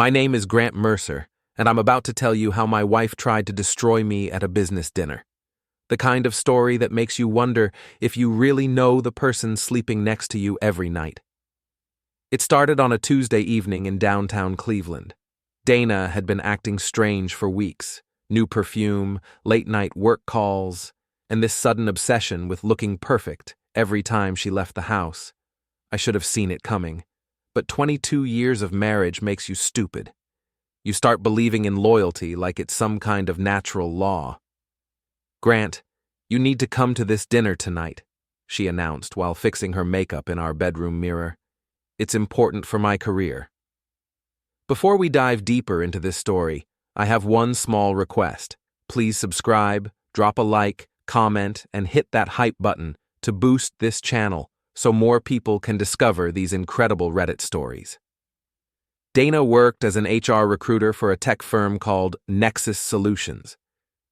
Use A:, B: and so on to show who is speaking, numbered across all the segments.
A: My name is Grant Mercer, and I'm about to tell you how my wife tried to destroy me at a business dinner. The kind of story that makes you wonder if you really know the person sleeping next to you every night. It started on a Tuesday evening in downtown Cleveland. Dana had been acting strange for weeks. New perfume, late-night work calls, and this sudden obsession with looking perfect every time she left the house. I should have seen it coming. But 22 years of marriage makes you stupid. You start believing in loyalty like it's some kind of natural law. "Grant, you need to come to this dinner tonight," she announced while fixing her makeup in our bedroom mirror. "It's important for my career." Before we dive deeper into this story, I have one small request. Please subscribe, drop a like, comment, and hit that hype button to boost this channel so more people can discover these incredible Reddit stories. Dana worked as an HR recruiter for a tech firm called Nexus Solutions.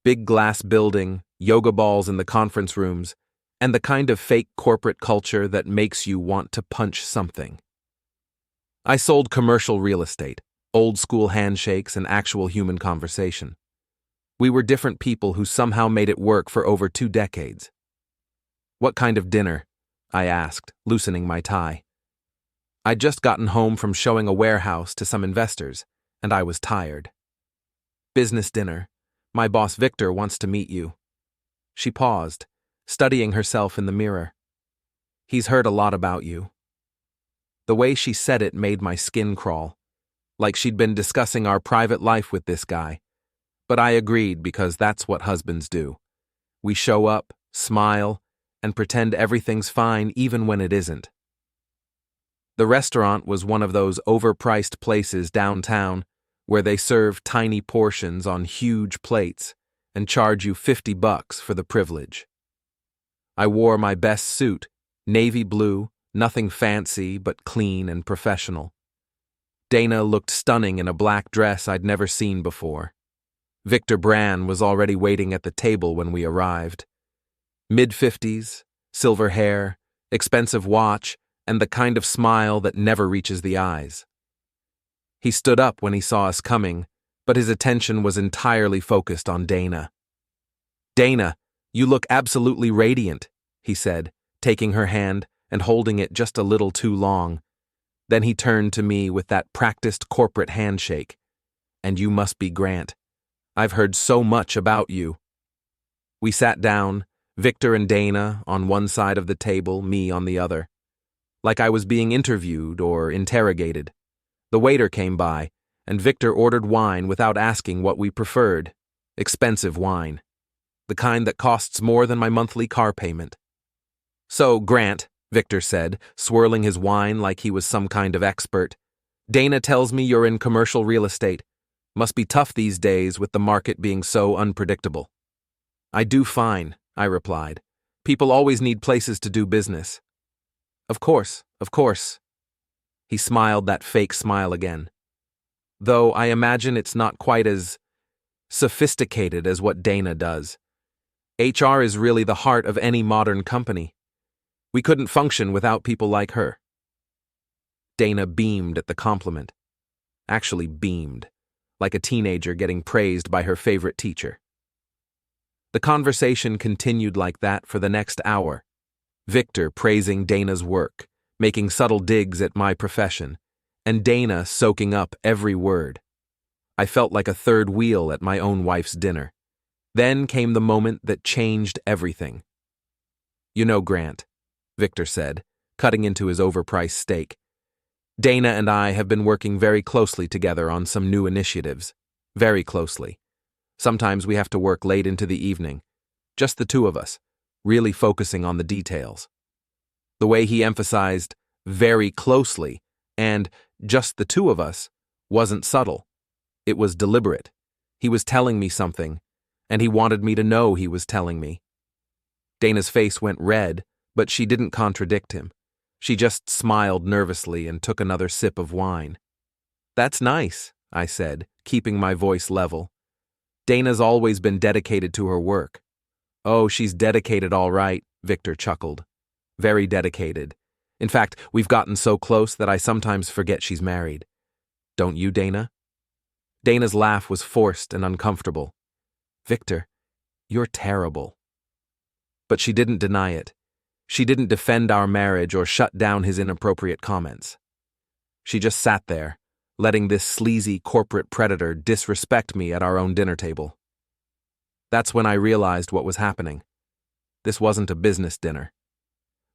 A: Big glass building, yoga balls in the conference rooms, and the kind of fake corporate culture that makes you want to punch something. I sold commercial real estate, old school handshakes, and actual human conversation. We were different people who somehow made it work for over 2 decades. "What kind of dinner?" I asked, loosening my tie. I'd just gotten home from showing a warehouse to some investors, and I was tired. "Business dinner. My boss Victor wants to meet you." She paused, studying herself in the mirror. "He's heard a lot about you." The way she said it made my skin crawl, like she'd been discussing our private life with this guy. But I agreed because that's what husbands do. We show up, smile, and pretend everything's fine even when it isn't. The restaurant was one of those overpriced places downtown where they serve tiny portions on huge plates and charge you $50 for the privilege. I wore my best suit, navy blue, nothing fancy but clean and professional. Dana looked stunning in a black dress I'd never seen before. Victor Bran was already waiting at the table when we arrived. Mid-50s, silver hair, expensive watch, and the kind of smile that never reaches the eyes. He stood up when he saw us coming, but his attention was entirely focused on Dana. "Dana, you look absolutely radiant," he said, taking her hand and holding it just a little too long. Then he turned to me with that practiced corporate handshake. "And you must be Grant. I've heard so much about you." We sat down, Victor and Dana on one side of the table, me on the other. Like I was being interviewed or interrogated. The waiter came by, and Victor ordered wine without asking what we preferred. Expensive wine. The kind that costs more than my monthly car payment. "So, Grant," Victor said, swirling his wine like he was some kind of expert, "Dana tells me you're in commercial real estate. Must be tough these days with the market being so unpredictable." "I do fine," I replied. "People always need places to do business." Of course. He smiled that fake smile again. "Though I imagine it's not quite as sophisticated as what Dana does. HR is really the heart of any modern company. We couldn't function without people like her." Dana beamed at the compliment. Actually beamed, like a teenager getting praised by her favorite teacher. The conversation continued like that for the next hour. Victor praising Dana's work, making subtle digs at my profession, and Dana soaking up every word. I felt like a third wheel at my own wife's dinner. Then came the moment that changed everything. "You know, Grant," Victor said, cutting into his overpriced steak, "Dana and I have been working very closely together on some new initiatives. Very closely. Sometimes we have to work late into the evening. Just the two of us, really focusing on the details." The way he emphasized "very closely" and "just the two of us" wasn't subtle. It was deliberate. He was telling me something, and he wanted me to know he was telling me. Dana's face went red, but she didn't contradict him. She just smiled nervously and took another sip of wine. "That's nice," I said, keeping my voice level. "Dana's always been dedicated to her work." "Oh, she's dedicated all right," Victor chuckled. "Very dedicated. In fact, we've gotten so close that I sometimes forget she's married. Don't you, Dana?" Dana's laugh was forced and uncomfortable. Victor, you're terrible. But she didn't deny it. She didn't defend our marriage or shut down his inappropriate comments. She just sat there, letting this sleazy corporate predator disrespect me at our own dinner table. That's when I realized what was happening. This wasn't a business dinner.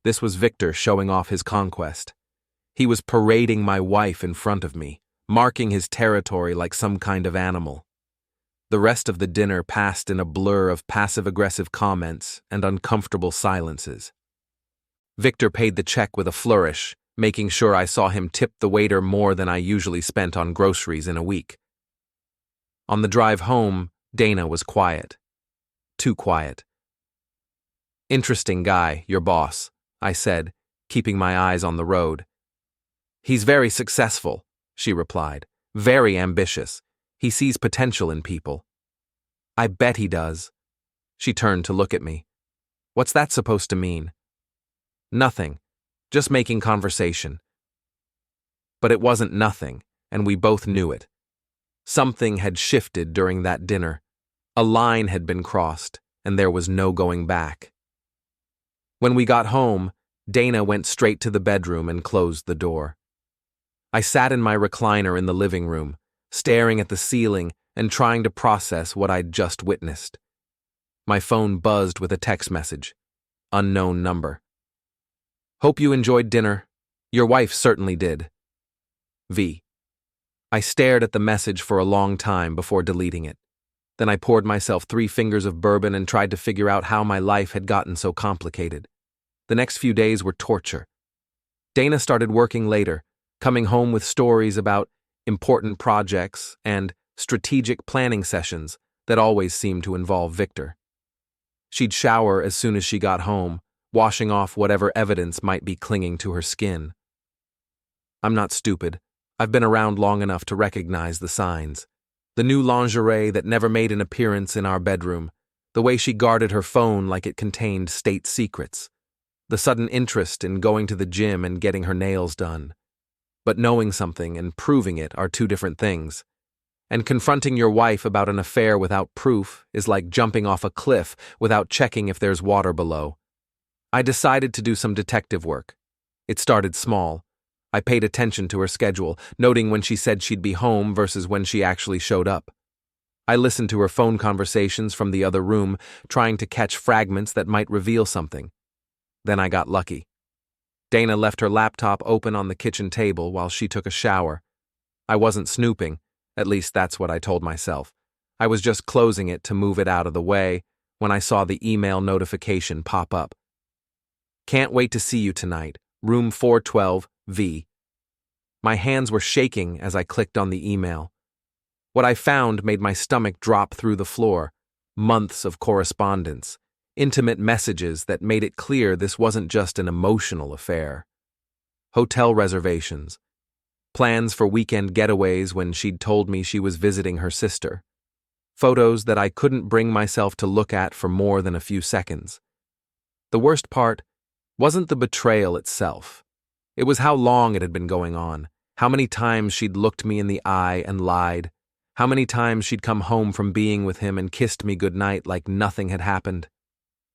A: This was Victor showing off his conquest. He was parading my wife in front of me, marking his territory like some kind of animal. The rest of the dinner passed in a blur of passive-aggressive comments and uncomfortable silences. Victor paid the check with a flourish, making sure I saw him tip the waiter more than I usually spent on groceries in a week. On the drive home, Dana was quiet. Too quiet. Interesting guy, your boss, I said, keeping my eyes on the road. He's very successful, she replied. Very ambitious. He sees potential in people. I bet he does. She turned to look at me. What's that supposed to mean? Nothing. Just making conversation. But it wasn't nothing, and we both knew it. Something had shifted during that dinner. A line had been crossed, and there was no going back. When we got home, Dana went straight to the bedroom and closed the door. I sat in my recliner in the living room, staring at the ceiling and trying to process what I'd just witnessed. My phone buzzed with a text message. Unknown number. Hope you enjoyed dinner. Your wife certainly did. V. I stared at the message for a long time before deleting it. Then I poured myself 3 fingers of bourbon and tried to figure out how my life had gotten so complicated. The next few days were torture. Dana started working later, coming home with stories about important projects and strategic planning sessions that always seemed to involve Victor. She'd shower as soon as she got home, washing off whatever evidence might be clinging to her skin. I'm not stupid. I've been around long enough to recognize the signs. The new lingerie that never made an appearance in our bedroom, the way she guarded her phone like it contained state secrets, the sudden interest in going to the gym and getting her nails done. But knowing something and proving it are 2 different things. And confronting your wife about an affair without proof is like jumping off a cliff without checking if there's water below. I decided to do some detective work. It started small. I paid attention to her schedule, noting when she said she'd be home versus when she actually showed up. I listened to her phone conversations from the other room, trying to catch fragments that might reveal something. Then I got lucky. Dana left her laptop open on the kitchen table while she took a shower. I wasn't snooping, at least that's what I told myself. I was just closing it to move it out of the way when I saw the email notification pop up. Can't wait to see you tonight, room 412, V. My hands were shaking as I clicked on the email. What I found made my stomach drop through the floor. Months of correspondence. Intimate messages that made it clear this wasn't just an emotional affair. Hotel reservations. Plans for weekend getaways when she'd told me she was visiting her sister. Photos that I couldn't bring myself to look at for more than a few seconds. The worst part wasn't the betrayal itself. It was how long it had been going on, how many times she'd looked me in the eye and lied, how many times she'd come home from being with him and kissed me goodnight like nothing had happened.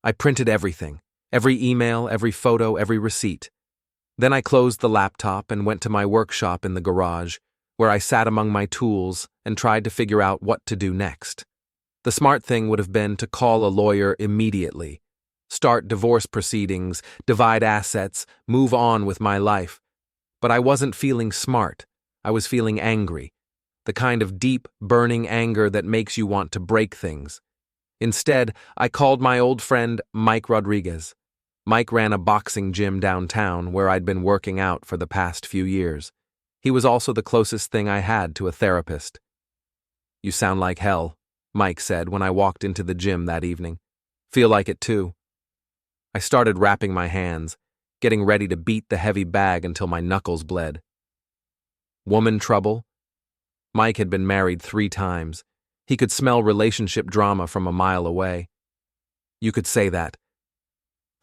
A: I printed everything, every email, every photo, every receipt. Then I closed the laptop and went to my workshop in the garage, where I sat among my tools and tried to figure out what to do next. The smart thing would have been to call a lawyer immediately, start divorce proceedings, divide assets, move on with my life. But I wasn't feeling smart. I was feeling angry, the kind of deep, burning anger that makes you want to break things. Instead, I called my old friend Mike Rodriguez. Mike ran a boxing gym downtown where I'd been working out for the past few years. He was also the closest thing I had to a therapist. "You sound like hell," Mike said when I walked into the gym that evening. "Feel like it too." I started wrapping my hands, getting ready to beat the heavy bag until my knuckles bled. Woman trouble? Mike had been married 3 times. He could smell relationship drama from a mile away. You could say that.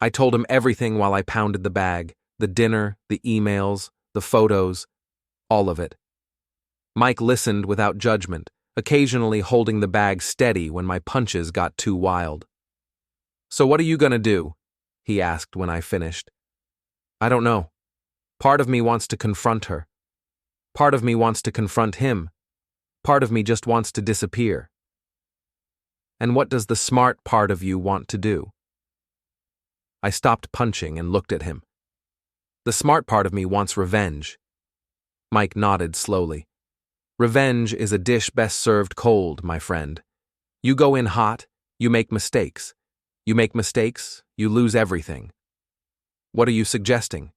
A: I told him everything while I pounded the bag, the dinner, the emails, the photos, all of it. Mike listened without judgment, occasionally holding the bag steady when my punches got too wild. "So what are you gonna do?" he asked when I finished. "I don't know. Part of me wants to confront her. Part of me wants to confront him. Part of me just wants to disappear." "And what does the smart part of you want to do?" I stopped punching and looked at him. "The smart part of me wants revenge." Mike nodded slowly. "Revenge is a dish best served cold, my friend. You go in hot, you make mistakes. You make mistakes, you lose everything." "What are you suggesting?"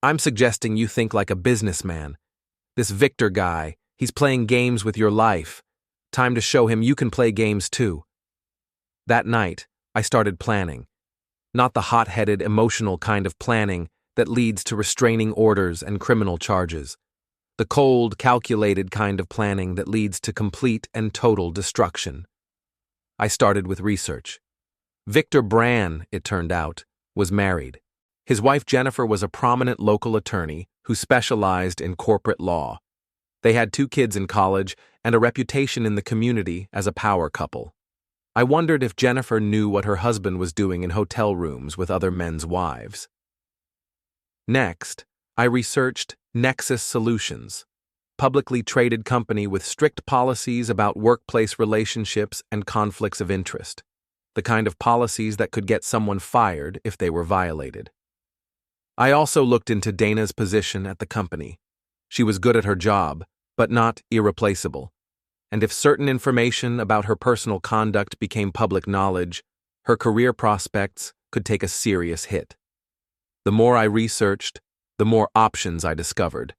A: "I'm suggesting you think like a businessman. This Victor guy, he's playing games with your life. Time to show him you can play games too." That night, I started planning. Not the hot-headed, emotional kind of planning that leads to restraining orders and criminal charges. The cold, calculated kind of planning that leads to complete and total destruction. I started with research. Victor Bran, it turned out, was married. His wife Jennifer was a prominent local attorney who specialized in corporate law. They had 2 kids in college and a reputation in the community as a power couple. I wondered if Jennifer knew what her husband was doing in hotel rooms with other men's wives. Next, I researched Nexus Solutions, publicly traded company with strict policies about workplace relationships and conflicts of interest, the kind of policies that could get someone fired if they were violated. I also looked into Dana's position at the company. She was good at her job, but not irreplaceable. And if certain information about her personal conduct became public knowledge, her career prospects could take a serious hit. The more I researched, the more options I discovered.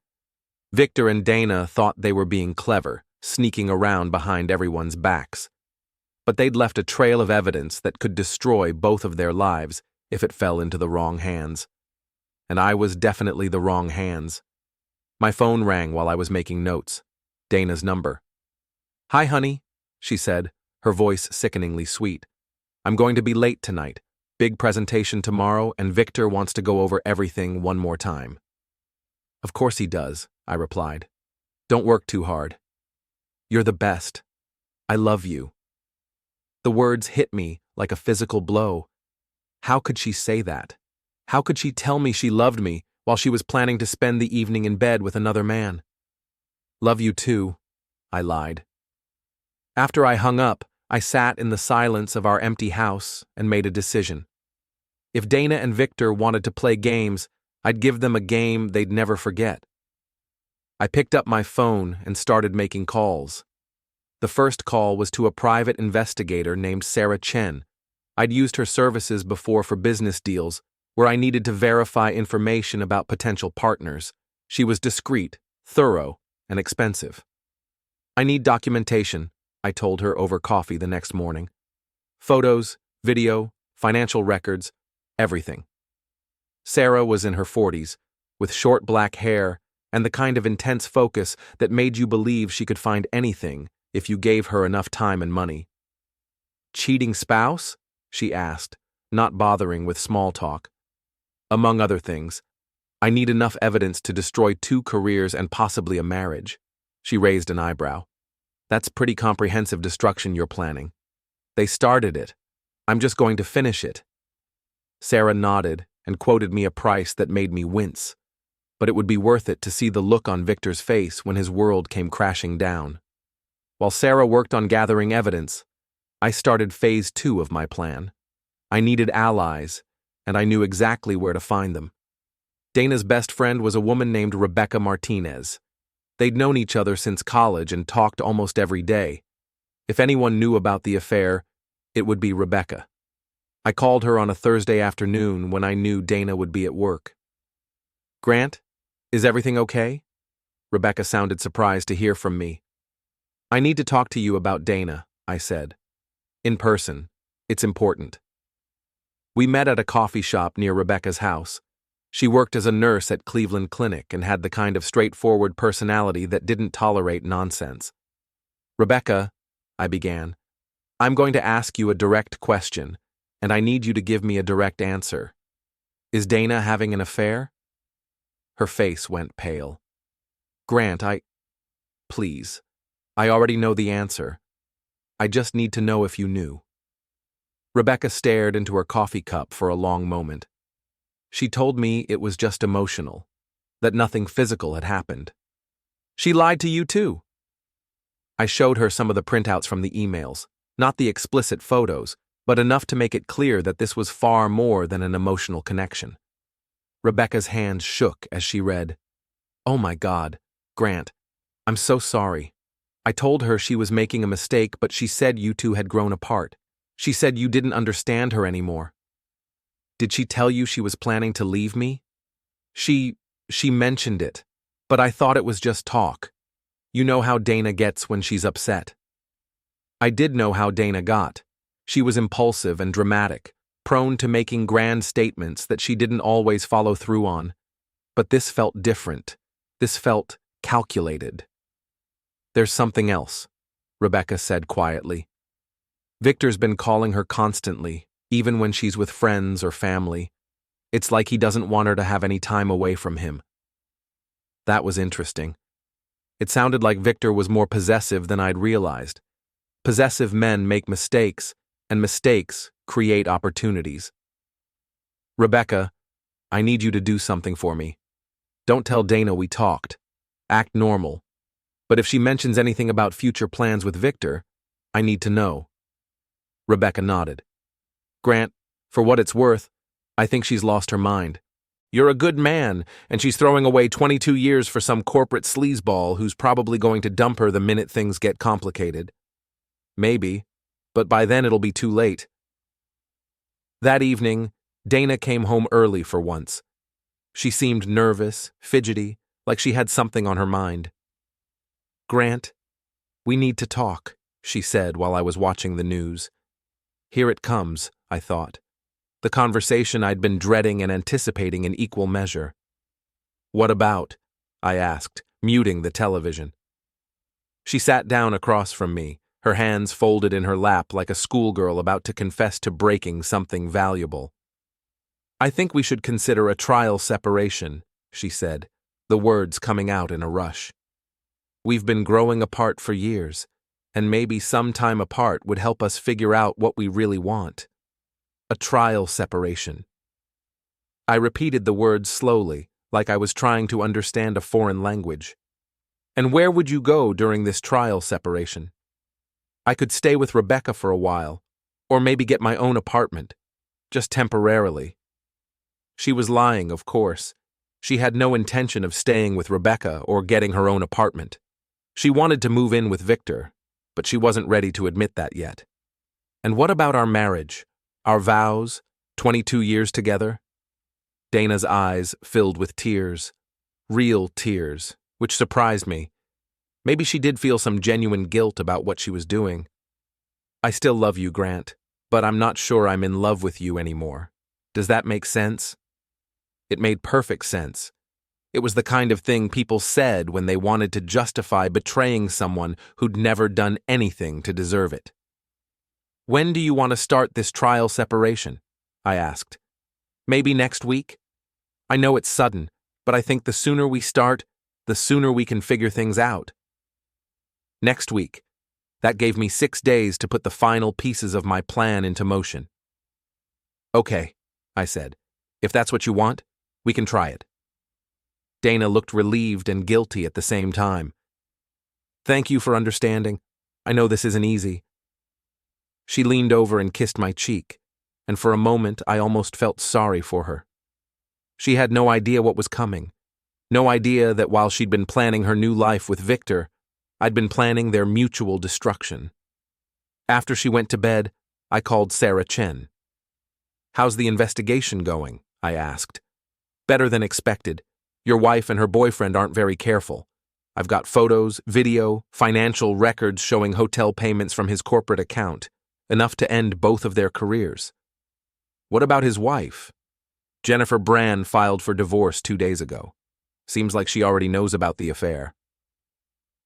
A: Victor and Dana thought they were being clever, sneaking around behind everyone's backs. But they'd left a trail of evidence that could destroy both of their lives if it fell into the wrong hands. And I was definitely the wrong hands. My phone rang while I was making notes. Dana's number. "Hi, honey," she said, her voice sickeningly sweet. "I'm going to be late tonight. Big presentation tomorrow, and Victor wants to go over everything one more time." "Of course he does," I replied. "Don't work too hard. You're the best. I love you." The words hit me like a physical blow. How could she say that? How could she tell me she loved me while she was planning to spend the evening in bed with another man? "Love you too," I lied. After I hung up, I sat in the silence of our empty house and made a decision. If Dana and Victor wanted to play games, I'd give them a game they'd never forget. I picked up my phone and started making calls. The first call was to a private investigator named Sarah Chen. I'd used her services before for business deals, where I needed to verify information about potential partners. She was discreet, thorough, and expensive. "I need documentation," I told her over coffee the next morning. "Photos, video, financial records, everything." Sarah was in her 40s, with short black hair and the kind of intense focus that made you believe she could find anything if you gave her enough time and money. "Cheating spouse?" she asked, not bothering with small talk. "Among other things, I need enough evidence to destroy 2 careers and possibly a marriage." She raised an eyebrow. "That's pretty comprehensive destruction you're planning." "They started it. I'm just going to finish it." Sarah nodded and quoted me a price that made me wince, but it would be worth it to see the look on Victor's face when his world came crashing down. While Sarah worked on gathering evidence, I started phase 2 of my plan. I needed allies, and I knew exactly where to find them. Dana's best friend was a woman named Rebecca Martinez. They'd known each other since college and talked almost every day. If anyone knew about the affair, it would be Rebecca. I called her on a Thursday afternoon when I knew Dana would be at work. "Grant, is everything okay?" Rebecca sounded surprised to hear from me. "I need to talk to you about Dana," I said. "In person. It's important." We met at a coffee shop near Rebecca's house. She worked as a nurse at Cleveland Clinic and had the kind of straightforward personality that didn't tolerate nonsense. "Rebecca," I began, "I'm going to ask you a direct question, and I need you to give me a direct answer. Is Dana having an affair?" Her face went pale. "Grant, please. I already know the answer. I just need to know if you knew. Rebecca stared into her coffee cup for a long moment. She told me it was just emotional, that nothing physical had happened. She lied to you too. I showed her some of the printouts from the emails, not the explicit photos, but enough to make it clear that this was far more than an emotional connection. Rebecca's hands shook as she read, "Oh my God, Grant, I'm so sorry. I told her she was making a mistake, but she said you two had grown apart. She said you didn't understand her anymore. Did she tell you she was planning to leave me? She mentioned it, but I thought it was just talk. You know how Dana gets when she's upset." I did know how Dana got. She was impulsive and dramatic, prone to making grand statements that she didn't always follow through on. But this felt different. This felt calculated. "There's something else," Rebecca said quietly. "Victor's been calling her constantly, even when she's with friends or family. It's like he doesn't want her to have any time away from him." That was interesting. It sounded like Victor was more possessive than I'd realized. Possessive men make mistakes, and mistakes create opportunities. "Rebecca, I need you to do something for me. Don't tell Dana we talked. Act normal. But if she mentions anything about future plans with Victor, I need to know." Rebecca nodded. "Grant, for what it's worth, I think she's lost her mind. You're a good man, and she's throwing away 22 years for some corporate sleazeball who's probably going to dump her the minute things get complicated. Maybe, but by then it'll be too late." That evening, Dana came home early for once. She seemed nervous, fidgety, like she had something on her mind. "Grant, we need to talk," she said while I was watching the news. Here it comes, I thought. The conversation I'd been dreading and anticipating in equal measure. "What about?" I asked, muting the television. She sat down across from me, her hands folded in her lap like a schoolgirl about to confess to breaking something valuable. "I think we should consider a trial separation," she said, the words coming out in a rush. "We've been growing apart for years, and maybe some time apart would help us figure out what we really want. A trial separation." I repeated the words slowly, like I was trying to understand a foreign language. "And where would you go during this trial separation?" "I could stay with Rebecca for a while, or maybe get my own apartment, just temporarily." She was lying, of course. She had no intention of staying with Rebecca or getting her own apartment. She wanted to move in with Victor, but she wasn't ready to admit that yet. "And what about our marriage? Our vows, 22 years together?" Dana's eyes filled with tears, real tears, which surprised me. Maybe she did feel some genuine guilt about what she was doing. "I still love you, Grant, but I'm not sure I'm in love with you anymore. Does that make sense?" It made perfect sense. It was the kind of thing people said when they wanted to justify betraying someone who'd never done anything to deserve it. "When do you want to start this trial separation?" I asked. "Maybe next week? I know it's sudden, but I think the sooner we start, the sooner we can figure things out." Next week. That gave me 6 days to put the final pieces of my plan into motion. "Okay," I said. "If that's what you want, we can try it." Dana looked relieved and guilty at the same time. "Thank you for understanding. I know this isn't easy." She leaned over and kissed my cheek, and for a moment I almost felt sorry for her. She had no idea what was coming, no idea that while she'd been planning her new life with Victor, I'd been planning their mutual destruction. After she went to bed, I called Sarah Chen. "How's the investigation going?" I asked. "Better than expected. Your wife and her boyfriend aren't very careful. I've got photos, video, financial records showing hotel payments from his corporate account, enough to end both of their careers." "What about his wife?" "Jennifer Brand filed for divorce 2 days ago. Seems like she already knows about the affair."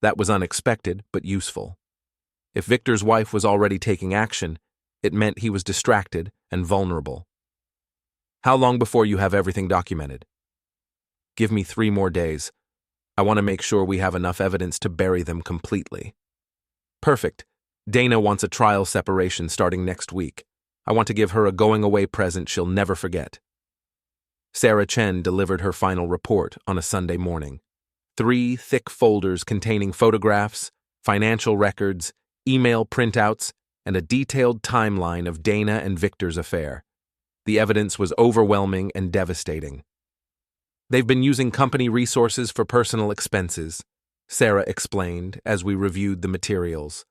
A: That was unexpected, but useful. If Victor's wife was already taking action, it meant he was distracted and vulnerable. "How long before you have everything documented?" "Give me 3 more days. I want to make sure we have enough evidence to bury them completely." Perfect. Dana wants a trial separation starting next week. I want to give her a going-away present she'll never forget. Sarah Chen delivered her final report on a Sunday morning. 3 thick folders containing photographs, financial records, email printouts, and a detailed timeline of Dana and Victor's affair. The evidence was overwhelming and devastating. They've been using company resources for personal expenses, Sarah explained as we reviewed the materials.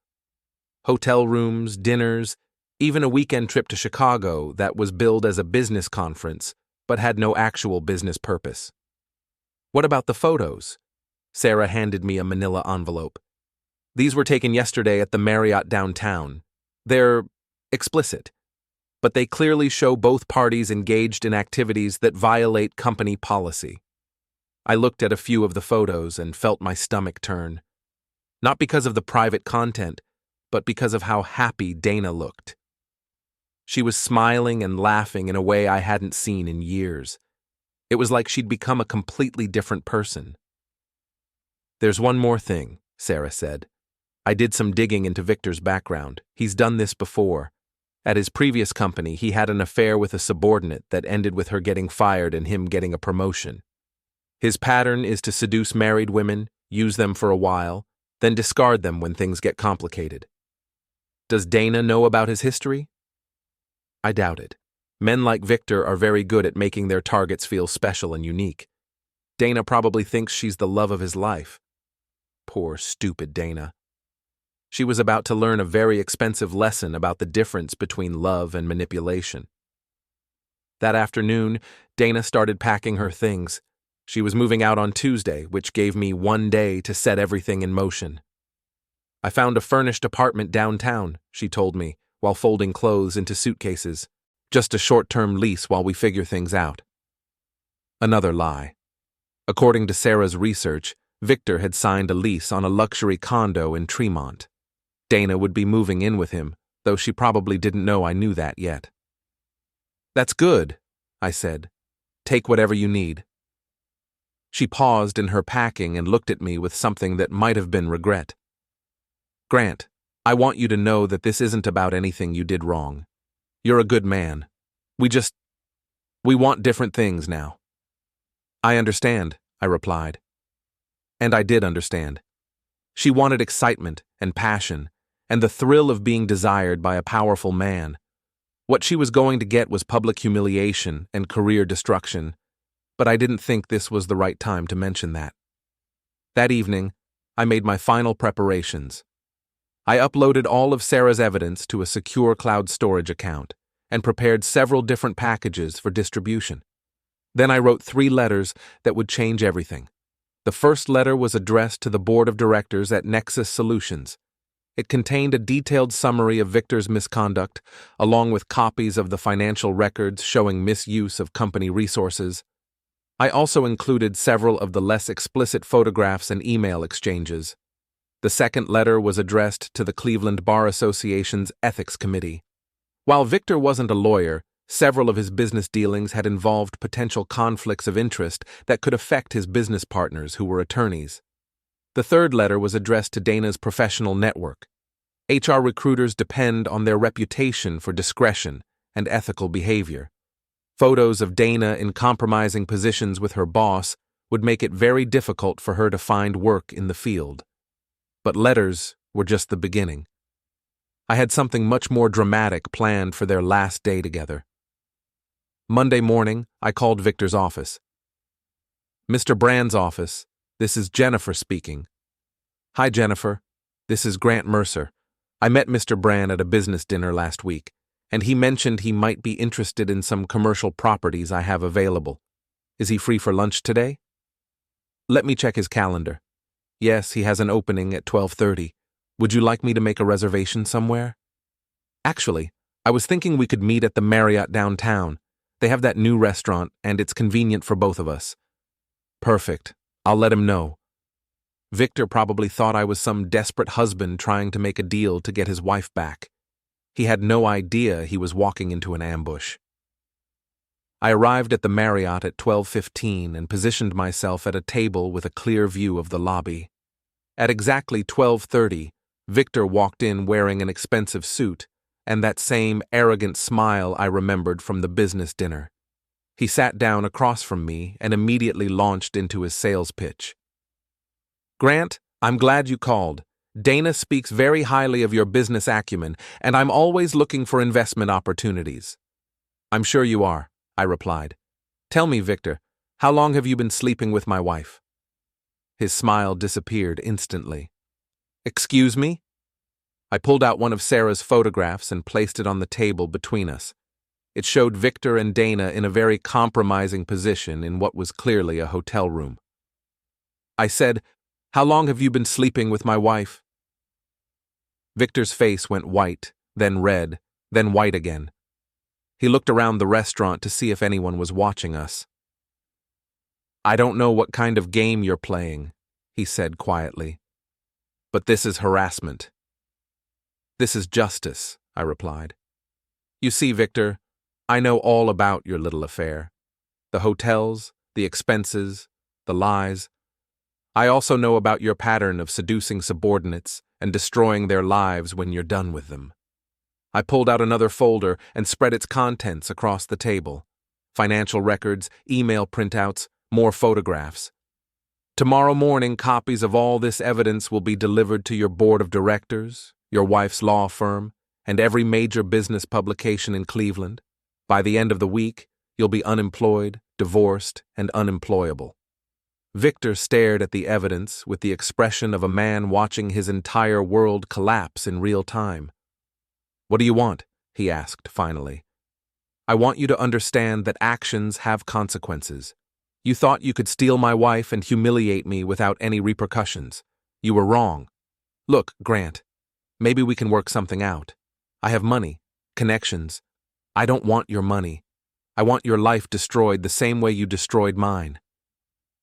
A: Hotel rooms, dinners, even a weekend trip to Chicago that was billed as a business conference but had no actual business purpose. What about the photos? Sarah handed me a manila envelope. These were taken yesterday at the Marriott downtown. They're explicit, but they clearly show both parties engaged in activities that violate company policy. I looked at a few of the photos and felt my stomach turn. Not because of the private content, but because of how happy Dana looked. She was smiling and laughing in a way I hadn't seen in years. It was like she'd become a completely different person. There's one more thing, Sarah said. I did some digging into Victor's background. He's done this before. At his previous company, he had an affair with a subordinate that ended with her getting fired and him getting a promotion. His pattern is to seduce married women, use them for a while, then discard them when things get complicated. Does Dana know about his history? I doubt it. Men like Victor are very good at making their targets feel special and unique. Dana probably thinks she's the love of his life. Poor, stupid Dana. She was about to learn a very expensive lesson about the difference between love and manipulation. That afternoon, Dana started packing her things. She was moving out on Tuesday, which gave me one day to set everything in motion. I found a furnished apartment downtown, she told me, while folding clothes into suitcases. Just a short-term lease while we figure things out. Another lie. According to Sarah's research, Victor had signed a lease on a luxury condo in Tremont. Dana would be moving in with him, though she probably didn't know I knew that yet. That's good, I said. Take whatever you need. She paused in her packing and looked at me with something that might have been regret. Grant, I want you to know that this isn't about anything you did wrong. You're a good man. We want different things now. I understand, I replied. And I did understand. She wanted excitement and passion, and the thrill of being desired by a powerful man. What she was going to get was public humiliation and career destruction, but I didn't think this was the right time to mention that. That evening, I made my final preparations. I uploaded all of Sarah's evidence to a secure cloud storage account and prepared several different packages for distribution. Then I wrote 3 letters that would change everything. The first letter was addressed to the board of directors at Nexus Solutions. It contained a detailed summary of Victor's misconduct, along with copies of the financial records showing misuse of company resources. I also included several of the less explicit photographs and email exchanges. The second letter was addressed to the Cleveland Bar Association's Ethics Committee. While Victor wasn't a lawyer, several of his business dealings had involved potential conflicts of interest that could affect his business partners who were attorneys. The third letter was addressed to Dana's professional network. HR recruiters depend on their reputation for discretion and ethical behavior. Photos of Dana in compromising positions with her boss would make it very difficult for her to find work in the field. But letters were just the beginning. I had something much more dramatic planned for their last day together. Monday morning, I called Victor's office. Mr. Brand's office, this is Jennifer speaking. Hi, Jennifer. This is Grant Mercer. I met Mr. Brand at a business dinner last week, and he mentioned he might be interested in some commercial properties I have available. Is he free for lunch today? Let me check his calendar. Yes, he has an opening at 12:30. Would you like me to make a reservation somewhere? Actually, I was thinking we could meet at the Marriott downtown. They have that new restaurant, and it's convenient for both of us. Perfect. I'll let him know. Victor probably thought I was some desperate husband trying to make a deal to get his wife back. He had no idea he was walking into an ambush. I arrived at the Marriott at 12:15 and positioned myself at a table with a clear view of the lobby. At exactly 12:30, Victor walked in wearing an expensive suit and that same arrogant smile I remembered from the business dinner. He sat down across from me and immediately launched into his sales pitch. "Grant, I'm glad you called. Dana speaks very highly of your business acumen, and I'm always looking for investment opportunities." "I'm sure you are," I replied. "Tell me, Victor, how long have you been sleeping with my wife?" His smile disappeared instantly. "Excuse me?" I pulled out one of Sarah's photographs and placed it on the table between us. It showed Victor and Dana in a very compromising position in what was clearly a hotel room. I said, "How long have you been sleeping with my wife?" Victor's face went white, then red, then white again. He looked around the restaurant to see if anyone was watching us. "I don't know what kind of game you're playing," he said quietly, "but this is harassment." "This is justice," I replied. "You see, Victor, I know all about your little affair. The hotels, the expenses, the lies. I also know about your pattern of seducing subordinates and destroying their lives when you're done with them." I pulled out another folder and spread its contents across the table. Financial records, email printouts, more photographs. "Tomorrow morning, copies of all this evidence will be delivered to your board of directors, your wife's law firm, and every major business publication in Cleveland. By the end of the week, you'll be unemployed, divorced, and unemployable." Victor stared at the evidence with the expression of a man watching his entire world collapse in real time. "What do you want?" he asked finally. "I want you to understand that actions have consequences. You thought you could steal my wife and humiliate me without any repercussions. You were wrong. Look, Grant, maybe we can work something out. I have money, connections. I don't want your money. I want your life destroyed the same way you destroyed mine."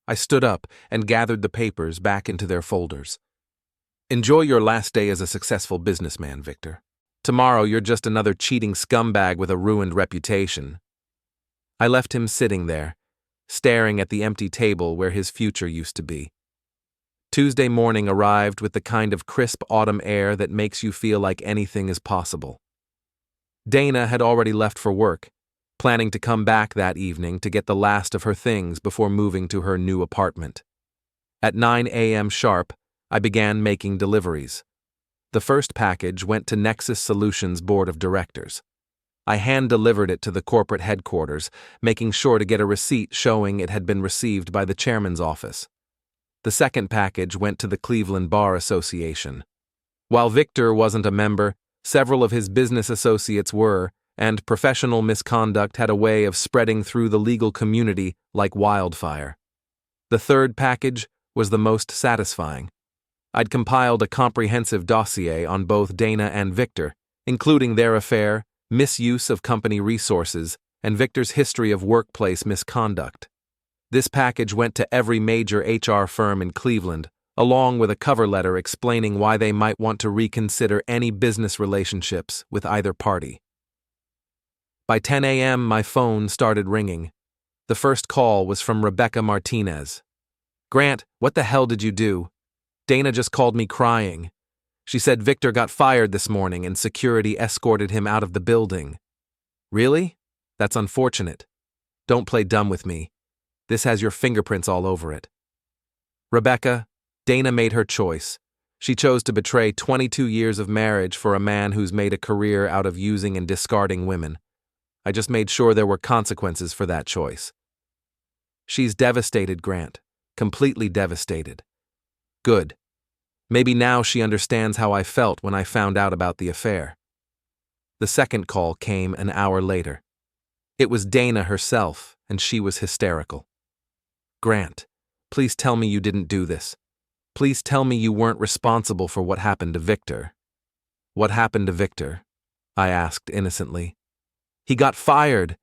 A: I stood up and gathered the papers back into their folders. "Enjoy your last day as a successful businessman, Victor. Tomorrow you're just another cheating scumbag with a ruined reputation." I left him sitting there, staring at the empty table where his future used to be. Tuesday morning arrived with the kind of crisp autumn air that makes you feel like anything is possible. Dana had already left for work, planning to come back that evening to get the last of her things before moving to her new apartment. At 9 a.m. sharp, I began making deliveries. The first package went to Nexus Solutions Board of Directors. I hand-delivered it to the corporate headquarters, making sure to get a receipt showing it had been received by the chairman's office. The second package went to the Cleveland Bar Association. While Victor wasn't a member, several of his business associates were, and professional misconduct had a way of spreading through the legal community like wildfire. The third package was the most satisfying. I'd compiled a comprehensive dossier on both Dana and Victor, including their affair, misuse of company resources, and Victor's history of workplace misconduct. This package went to every major HR firm in Cleveland, along with a cover letter explaining why they might want to reconsider any business relationships with either party. By 10 a.m., my phone started ringing. The first call was from Rebecca Martinez. "Grant, what the hell did you do? Dana just called me crying. She said Victor got fired this morning and security escorted him out of the building." "Really? That's unfortunate. Don't play dumb with me. This has your fingerprints all over it." "Rebecca, Dana made her choice. She chose to betray 22 years of marriage for a man who's made a career out of using and discarding women. I just made sure there were consequences for that choice." "She's devastated, Grant. Completely devastated." "Good. Maybe now she understands how I felt when I found out about the affair." The second call came an hour later. It was Dana herself, and she was hysterical. "Grant, please tell me you didn't do this. Please tell me you weren't responsible for what happened to Victor." "What happened to Victor?" I asked innocently. "He got fired.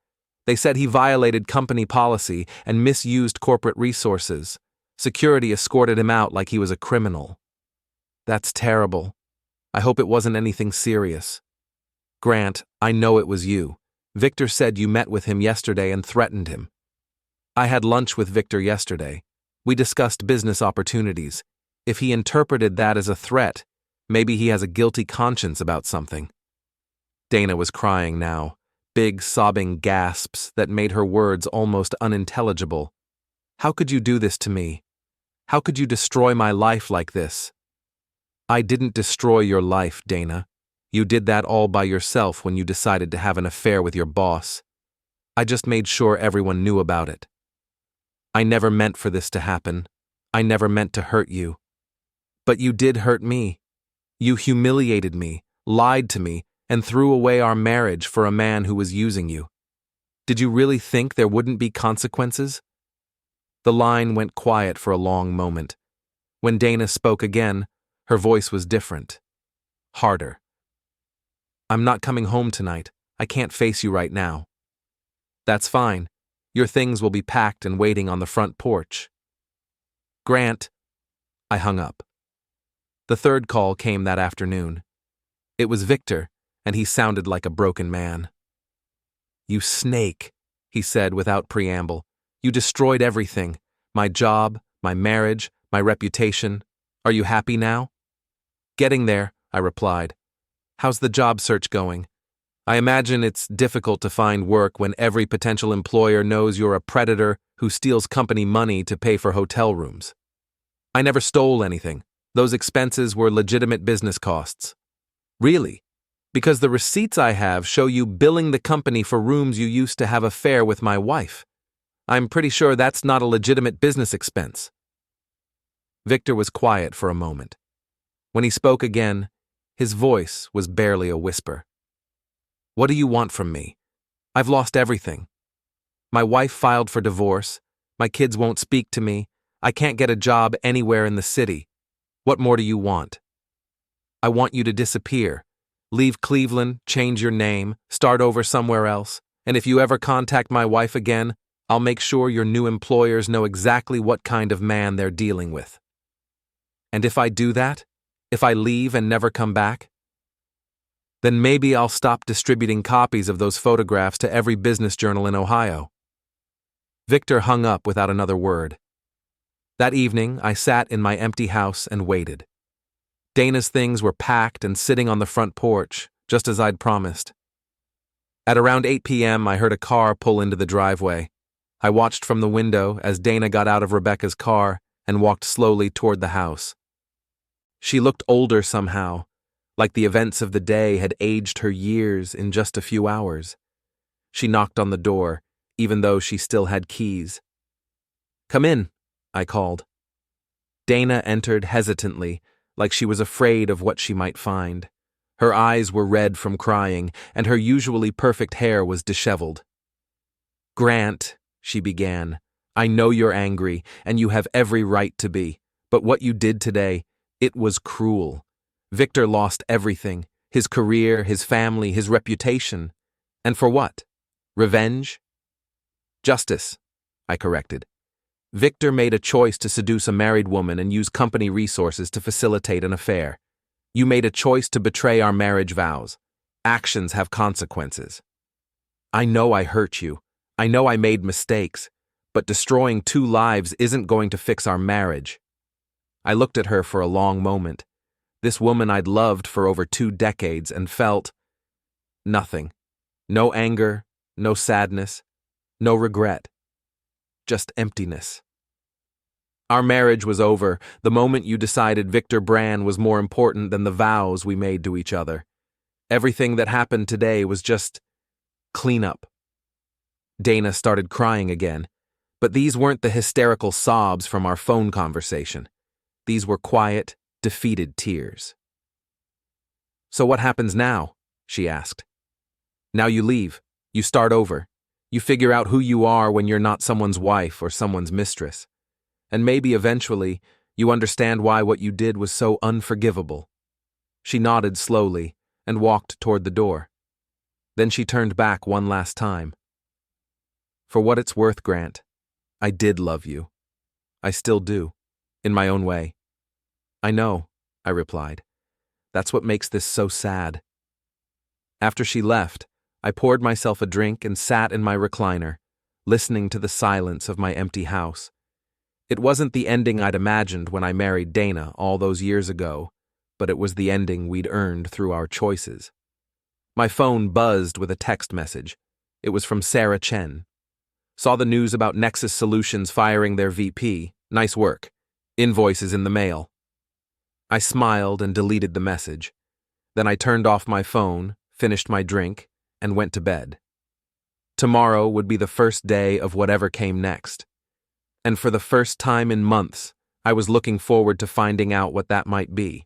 A: They said he violated company policy and misused corporate resources. Security escorted him out like he was a criminal." "That's terrible. I hope it wasn't anything serious." "Grant, I know it was you. Victor said you met with him yesterday and threatened him." "I had lunch with Victor yesterday. We discussed business opportunities. If he interpreted that as a threat, Maybe he has a guilty conscience about something. Dana was crying now, big sobbing gasps that made her words almost unintelligible. How could you do this to me? How could you destroy my life like this? I didn't destroy your life, Dana. You did that all by yourself when you decided to have an affair with your boss. I just made sure everyone knew about it. I never meant for this to happen. I never meant to hurt you. But you did hurt me. You humiliated me, lied to me, and threw away our marriage for a man who was using you. Did you really think there wouldn't be consequences? The line went quiet for a long moment. When Dana spoke again, her voice was different. Harder. I'm not coming home tonight. I can't face you right now. That's fine. Your things will be packed and waiting on the front porch. Grant. I hung up. The third call came that afternoon. It was Victor, and he sounded like a broken man. You snake, he said without preamble. You destroyed everything. My job, my marriage, my reputation. Are you happy now? Getting there, I replied. How's the job search going? I imagine it's difficult to find work when every potential employer knows you're a predator who steals company money to pay for hotel rooms. I never stole anything. Those expenses were legitimate business costs. Really? Because the receipts I have show you billing the company for rooms you used to have an affair with my wife. I'm pretty sure that's not a legitimate business expense. Victor was quiet for a moment. When he spoke again, his voice was barely a whisper. What do you want from me? I've lost everything. My wife filed for divorce. My kids won't speak to me. I can't get a job anywhere in the city. What more do you want? I want you to disappear. Leave Cleveland, change your name, start over somewhere else, and if you ever contact my wife again, I'll make sure your new employers know exactly what kind of man they're dealing with. And if I do that, if I leave and never come back, then maybe I'll stop distributing copies of those photographs to every business journal in Ohio. Victor hung up without another word. That evening, I sat in my empty house and waited. Dana's things were packed and sitting on the front porch, just as I'd promised. At around 8 p.m., I heard a car pull into the driveway. I watched from the window as Dana got out of Rebecca's car and walked slowly toward the house. She looked older somehow, like the events of the day had aged her years in just a few hours. She knocked on the door, even though she still had keys. Come in, I called. Dana entered hesitantly, like she was afraid of what she might find. Her eyes were red from crying, and her usually perfect hair was disheveled. Grant, she began, I know you're angry, and you have every right to be, but what you did today, it was cruel. Victor lost everything, his career, his family, his reputation. And for what? Revenge? Justice, I corrected. Victor made a choice to seduce a married woman and use company resources to facilitate an affair. You made a choice to betray our marriage vows. Actions have consequences. I know I hurt you. I know I made mistakes, but destroying 2 lives isn't going to fix our marriage. I looked at her for a long moment. This woman I'd loved for over 2 decades and felt nothing. No anger, no sadness, no regret. Just emptiness. Our marriage was over the moment you decided Victor Brand was more important than the vows we made to each other. Everything that happened today was just cleanup. Dana started crying again, but these weren't the hysterical sobs from our phone conversation. These were quiet, defeated tears. So what happens now? She asked. Now you leave. You start over. You figure out who you are when you're not someone's wife or someone's mistress. And maybe eventually you understand why what you did was so unforgivable. She nodded slowly and walked toward the door. Then she turned back one last time. For what it's worth, Grant, I did love you. I still do, in my own way. I know, I replied. That's what makes this so sad. After she left, I poured myself a drink and sat in my recliner, listening to the silence of my empty house. It wasn't the ending I'd imagined when I married Dana all those years ago, but it was the ending we'd earned through our choices. My phone buzzed with a text message. It was from Sarah Chen. Saw the news about Nexus Solutions firing their VP. Nice work. Invoices in the mail. I smiled and deleted the message. Then I turned off my phone, finished my drink, and went to bed. Tomorrow would be the first day of whatever came next. And for the first time in months, I was looking forward to finding out what that might be.